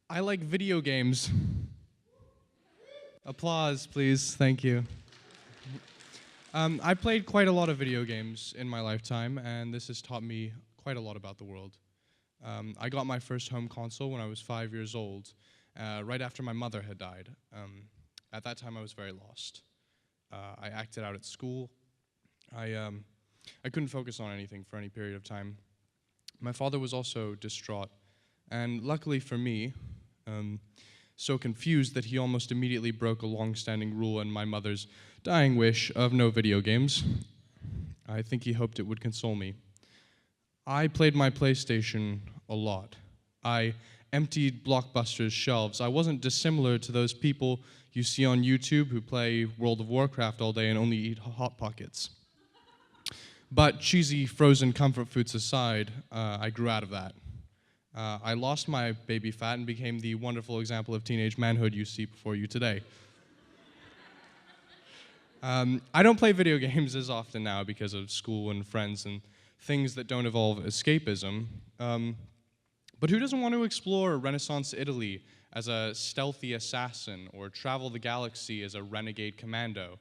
I like video games. Applause, please. Thank you. I played quite a lot of video games in my lifetime, and this has taught me quite a lot about the world. I got my first home console when I was 5 years old, right after my mother had died. At that time, I was very lost. I acted out at school. I couldn't focus on anything for any period of time. My father was also distraught, and luckily for me, so confused that he almost immediately broke a long-standing rule and my mother's dying wish of no video games. I think he hoped it would console me. I played my PlayStation a lot. I emptied Blockbuster's shelves. I wasn't dissimilar to those people you see on YouTube who play World of Warcraft all day and only eat Hot Pockets. But cheesy frozen comfort foods aside, I grew out of that. I lost my baby fat and became the wonderful example of teenage manhood you see before you today. I don't play video games as often now because of school and friends and things that don't involve escapism. But who doesn't want to explore Renaissance Italy as a stealthy assassin or travel the galaxy as a renegade commando?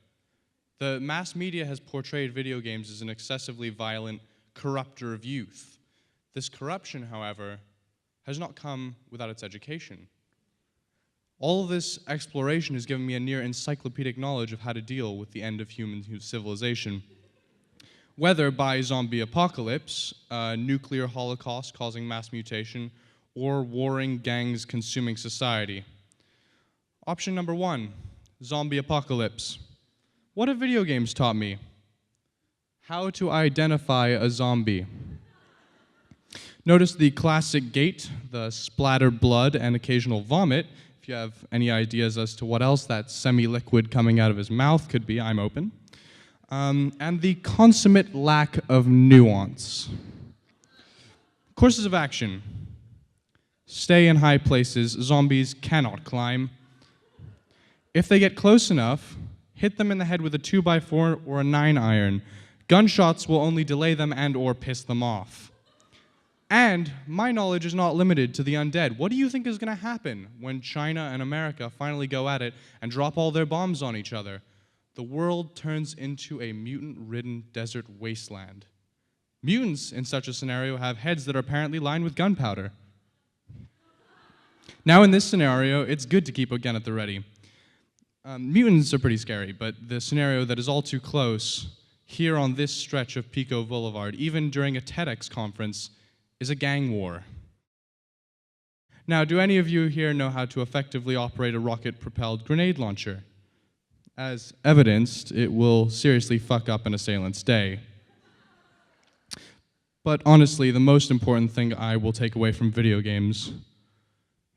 The mass media has portrayed video games as an excessively violent corrupter of youth. This corruption, however, has not come without its education. All of this exploration has given me a near encyclopedic knowledge of how to deal with the end of human civilization. Whether by zombie apocalypse, nuclear holocaust causing mass mutation, or warring gangs consuming society. Option number 1, zombie apocalypse. What have video games taught me? How to identify a zombie. Notice the classic gait, the splattered blood and occasional vomit. If you have any ideas as to what else that semi-liquid coming out of his mouth could be, I'm open. And the consummate lack of nuance. Courses of action. Stay in high places. Zombies cannot climb. If they get close enough, hit them in the head with a 2x4 or a 9-iron. Gunshots will only delay them and or piss them off. And my knowledge is not limited to the undead. What do you think is going to happen when China and America finally go at it and drop all their bombs on each other? The world turns into a mutant-ridden desert wasteland. Mutants, in such a scenario, have heads that are apparently lined with gunpowder. Now, in this scenario, it's good to keep a gun at the ready. Mutants are pretty scary, but the scenario that is all too close, here on this stretch of Pico Boulevard, even during a TEDx conference, is a gang war. Now, do any of you here know how to effectively operate a rocket-propelled grenade launcher? As evidenced, it will seriously fuck up an assailant's day. But honestly, the most important thing I will take away from video games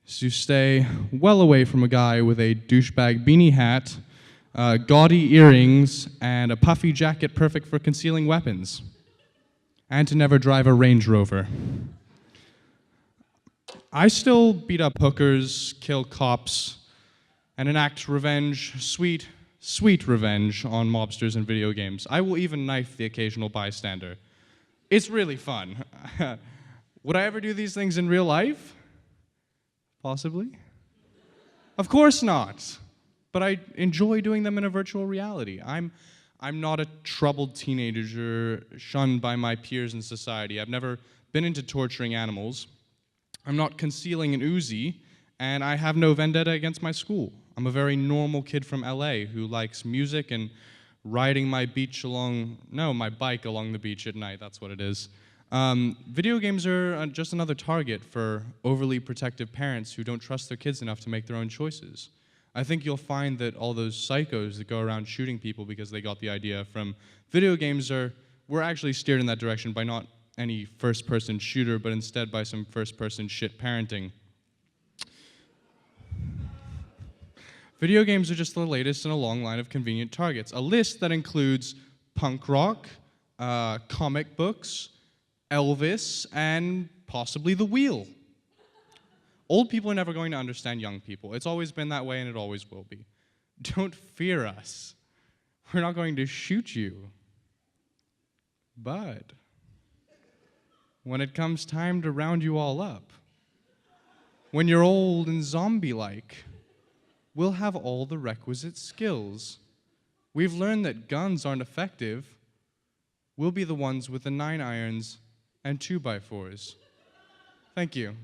is to stay well away from a guy with a douchebag beanie hat, gaudy earrings, and a puffy jacket perfect for concealing weapons. And to never drive a Range Rover. I still beat up hookers, kill cops, and enact revenge, sweet, sweet revenge on mobsters in video games. I will even knife the occasional bystander. It's really fun. Would I ever do these things in real life? Possibly. Of course not. But I enjoy doing them in a virtual reality. I'm not a troubled teenager shunned by my peers in society. I've never been into torturing animals. I'm not concealing an Uzi, and I have no vendetta against my school. I'm a very normal kid from LA who likes music and riding my bike along the beach at night. That's what it is. Video games are just another target for overly protective parents who don't trust their kids enough to make their own choices. I think you'll find that all those psychos that go around shooting people because they got the idea from video games were actually steered in that direction by not any first-person shooter, but instead by some first-person shit parenting. Video games are just the latest in a long line of convenient targets, a list that includes punk rock, comic books, Elvis, and possibly the wheel. Old people are never going to understand young people. It's always been that way, and it always will be. Don't fear us. We're not going to shoot you. But when it comes time to round you all up, When you're old and zombie-like, we'll have all the requisite skills. We've learned that guns aren't effective. We'll be the ones with the 9 irons and 2x4s. Thank you.